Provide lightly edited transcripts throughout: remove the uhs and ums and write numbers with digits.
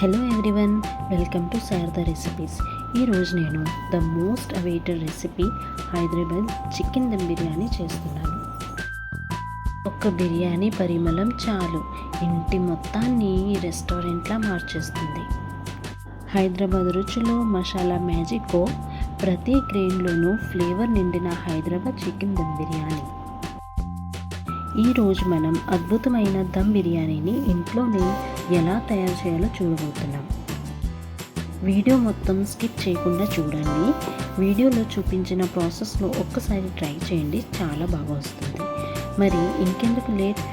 Hello everyone, welcome to Sharada recipes. ఈరోజు నేను the most awaited recipe Hyderabad chicken dum biryani చేస్తున్నాను. ఒక్క బిర్యానీ పరిమళం చాలు ఇంటి మొత్తాన్ని రెస్టారెంట్లా మార్చేస్తుంది. హైదరాబాద్ రుచిలో మసాలా మ్యాజిక్కో ప్రతి గ్రెయిన్లోనూ ఫ్లేవర్ నిండిన హైదరాబాద్ చికెన్ దమ్ బిర్యానీ. ఈరోజు మనం అద్భుతమైన దమ్ బిర్యానీని ఇంట్లోనే ఎలా తయారు చేయాలో చూడబోతున్నాం. వీడియో మొత్తం స్కిప్ చేయకుండా చూడండి. వీడియోలో చూపించిన ప్రాసెస్లో ఒక్కసారి ట్రై చేయండి, చాలా బాగా వస్తుంది. మరి ఇంకెందుకు లేట్,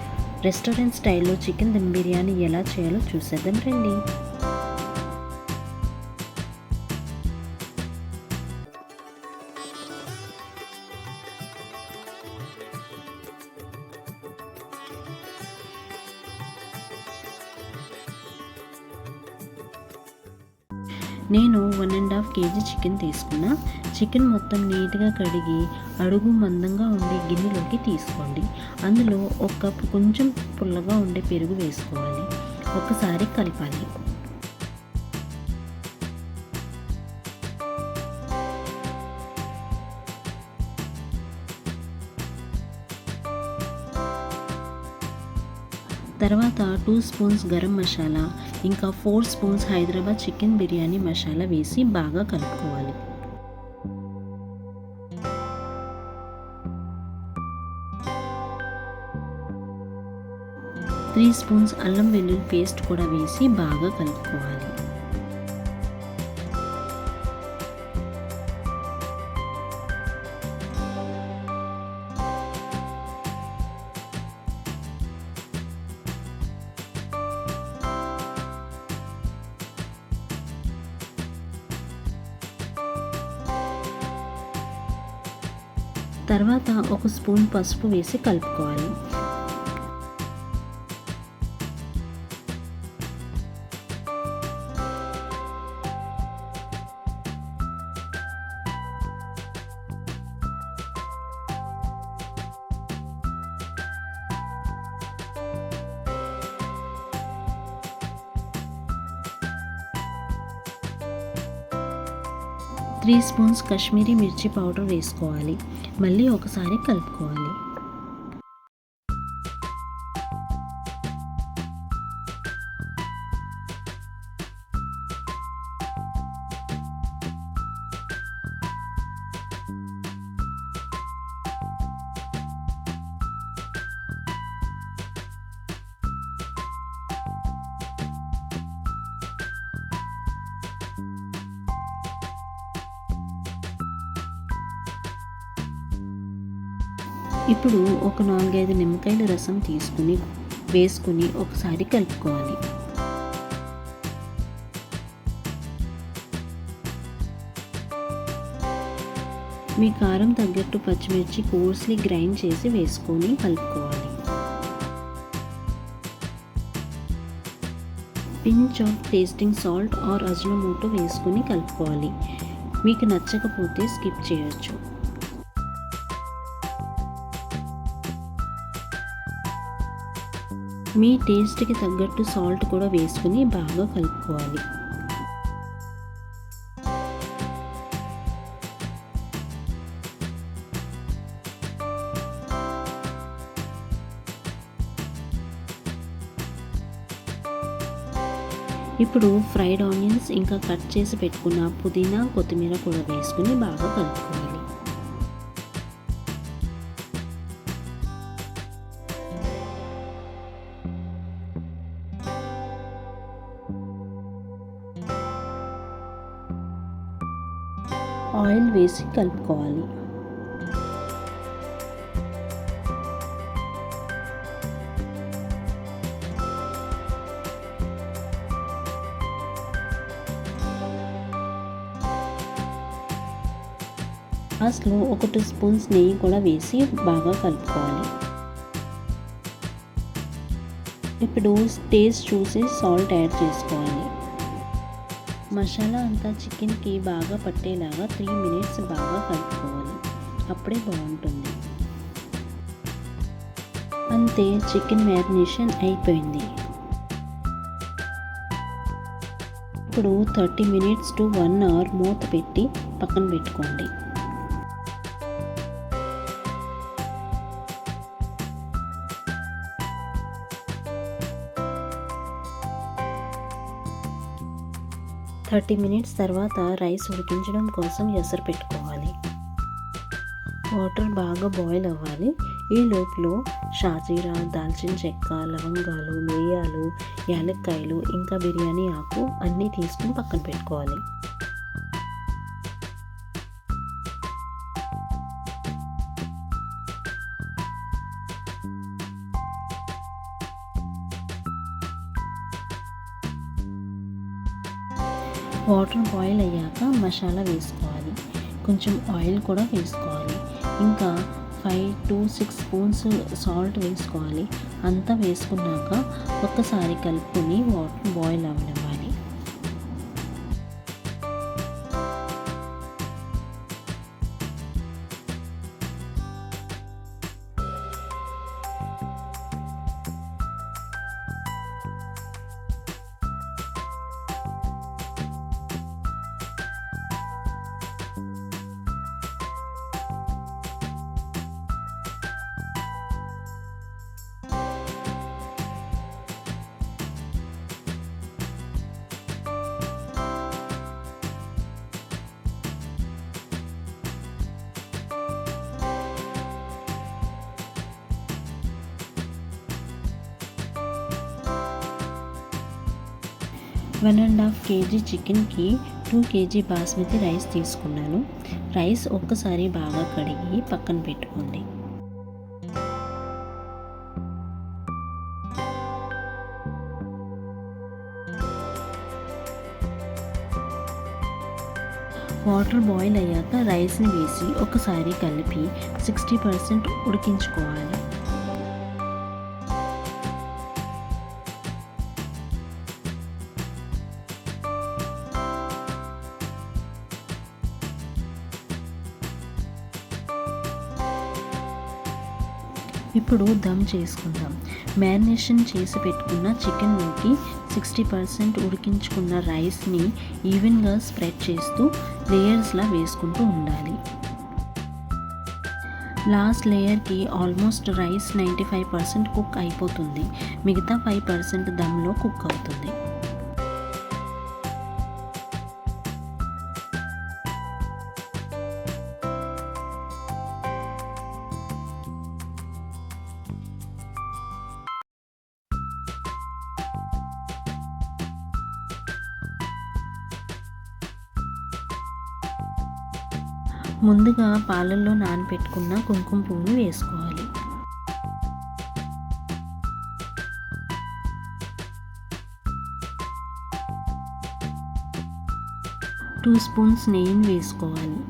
రెస్టారెంట్ స్టైల్లో చికెన్ దమ్ బిర్యానీ ఎలా చేయాలో చూసేద్దాం రండి. నేను 1.5 kg చికెన్ తీసుకున్నా. చికెన్ మొత్తం నీట్గా కడిగి అడుగు మందంగా ఉండే గిన్నెలోకి తీసుకోండి. అందులో 1 కప్పు కొంచెం పుల్లగా ఉండే పెరుగు వేసుకోవాలి. ఒకసారి కలపాలి. తర్వాత 2 స్పూన్స్ గరం మసాలా, ఇంకా 4 స్పూన్స్ హైదరాబాద్ చికెన్ బిర్యానీ మసాలా వేసి బాగా కలుపుకోవాలి. త్రీ స్పూన్స్ అల్లం వెల్లుల్లి పేస్ట్ కూడా వేసి బాగా కలుపుకోవాలి. తర్వాత 1 స్పూన్ పసుపు వేసి కలుపుకోవాలి. త్రీ స్పూన్స్ కాశ్మీరీ మిర్చి పౌడర్ వేసుకోవాలి. మళ్ళీ ఒకసారి కలుపుకోవాలి. ఇప్పుడు ఒక 4-5 నిమ్మకాయల రసం వేసుకుని ఒకసారి కలుపుకోవాలి. మీ కారం తగ్గట్టు పచ్చిమిర్చి కోర్స్లీ గ్రైండ్ చేసి వేసుకొని కలుపుకోవాలి. Pinch of tasting salt or Ajinomoto వేసుకొని కలుపుకోవాలి. మీకు నచ్చకపోతే స్కిప్ చేయొచ్చు. మీ టేస్ట్కి తగ్గట్టు సాల్ట్ కూడా వేసుకుని బాగా కలుపుకోవాలి. ఇప్పుడు ఫ్రైడ్ ఆనియన్స్ ఇంకా కట్ చేసి పెట్టుకున్న పుదీనా, కొత్తిమీర కూడా వేసుకుని బాగా కలుపుకోవాలి. ఆయిల్ వేసి కలుపుకోవాలి. లాస్ట్లో 1 2 స్పూన్స్ నెయ్యి కూడా వేసి బాగా కలుపుకోవాలి. ఇప్పుడు టేస్ట్ చూసి సాల్ట్ యాడ్ చేసుకోవాలి. మసాలా అంతా చికెన్కి బాగా పట్టేలాగా 3 minutes బాగా కలుపుకోవాలి. అప్పుడే బాగుంటుంది. అంతే, చికెన్ మ్యారినేషన్ అయిపోయింది. ఇప్పుడు 30 minutes to 1 hour మూత పెట్టి పక్కన పెట్టుకోండి. థర్టీ మినిట్స్ తర్వాత రైస్ ఉడికించడం కోసం ఎసరు పెట్టుకోవాలి. వాటర్ బాగా బాయిల్ అవ్వాలి. ఈ లోపల షాజీరా, దాల్చిన చెక్క, లవంగాలు, మిరియాలు, యాలక్కాయలు ఇంకా బిర్యానీ ఆకు అన్నీ తీసుకుని పక్కన పెట్టుకోవాలి. వాటర్ బాయిల్ అయ్యాక మసాలా వేసుకోవాలి. కొంచెం ఆయిల్ కూడా వేసుకోవాలి. ఇంకా 5 to 6 స్పూన్స్ సాల్ట్ వేసుకోవాలి. అంతా వేసుకున్నాక ఒక్కసారి కలుపుకొని వాటర్ బాయిల్ అవ్వనివ్వాలి. వన్ అండ్ హాఫ్ కేజీ చికెన్కి 2 kg బాస్మతి రైస్ తీసుకున్నాను. రైస్ ఒక్కసారి బాగా కడిగి పక్కన పెట్టుకోండి. వాటర్ బాయిల్ అయ్యాక రైస్ని వేసి ఒకసారి కలిపి 60% ఉడికించుకోవాలి. ఇప్పుడు దమ్ చేసుకుందాం. మ్యారినేషన్ చేసి పెట్టుకున్న చికెన్లోకి 60% ఉడికించుకున్న రైస్ని ఈవెన్గా స్ప్రెడ్ చేస్తూ లేయర్స్లా వేసుకుంటూ ఉండాలి. లాస్ట్ లేయర్కి ఆల్మోస్ట్ రైస్ 95% కుక్ అయిపోతుంది. మిగతా 5% దమ్లో కుక్ అవుతుంది. ముందుగా పాలల్లో నానబెట్టుకున్న కుంకుమ పువ్వును వేసుకోవాలి. టూ స్పూన్స్ నెయ్యిని వేసుకోవాలి.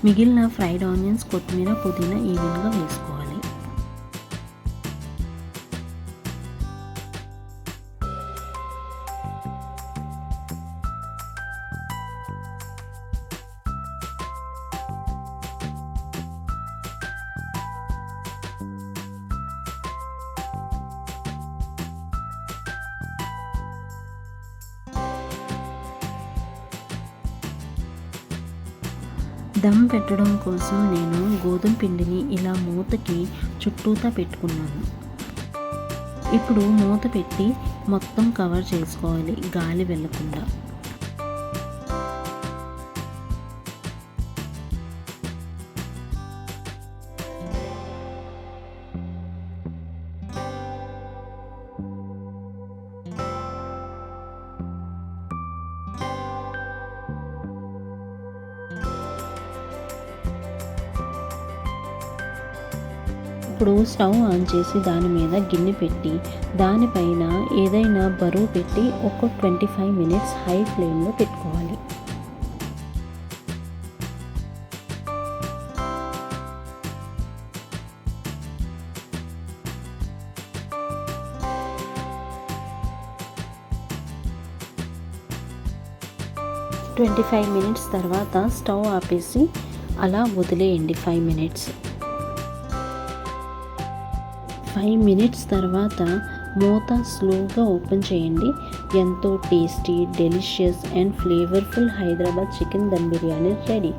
మిగిలిన ఫ్రైడ్ ఆనియన్స్, కొత్తిమీర, పుదీనా ఈవెన్గా వేసుకోవాలి. దమ్ పెట్టడం కోసం నేను గోధుమ పిండిని ఇలా మూతకి చుట్టూతా పెట్టుకున్నాను. ఇప్పుడు మూత పెట్టి మొత్తం కవర్ చేసుకోవాలి, గాలి వెళ్ళకుండా. ఇప్పుడు స్టవ్ ఆన్ చేసి దాని మీద గిన్నె పెట్టి దానిపైన ఏదైనా బరువు పెట్టి ఒక 25 minutes హై ఫ్లేమ్లో పెట్టుకోవాలి. 25 మినిట్స్ తర్వాత స్టవ్ ఆపేసి అలా వదిలేయండి 5 మినిట్స్. 5 మినిట్స్ తర్వాత మూత స్లోగా ఓపెన్ చేయండి. ఎంతో tasty, delicious and flavourful Hyderabad chicken dum biryani ready.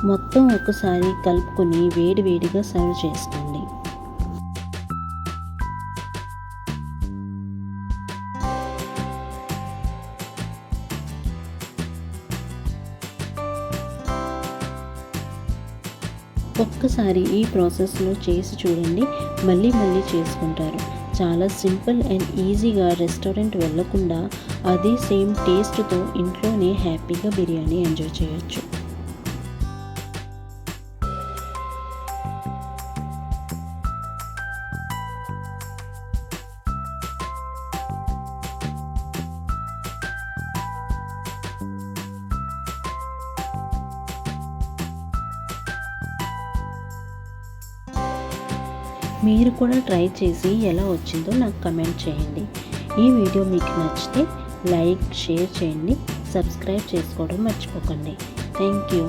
మొత్తం ఒకసారి కలుపుకొని వేడివేడిగా సర్వ్ చేసుకోండి. ఒక్కసారి ఈ ప్రాసెస్లో చేసి చూడండి, మళ్ళీ మళ్ళీ చేసుకుంటారు. చాలా సింపుల్ అండ్ ఈజీగా రెస్టారెంట్ వెళ్ళకుండా అదే సేమ్ టేస్ట్తో ఇంట్లోనే హ్యాపీగా బిర్యానీ ఎంజాయ్ చేయొచ్చు. మీరు కూడా ట్రై చేసి ఎలా వచ్చిందో నాకు కమెంట్ చేయండి. ఈ వీడియో మీకు నచ్చితే లైక్, షేర్ చేయండి. సబ్స్క్రైబ్ చేసుకోవడం మర్చిపోకండి. Thank you.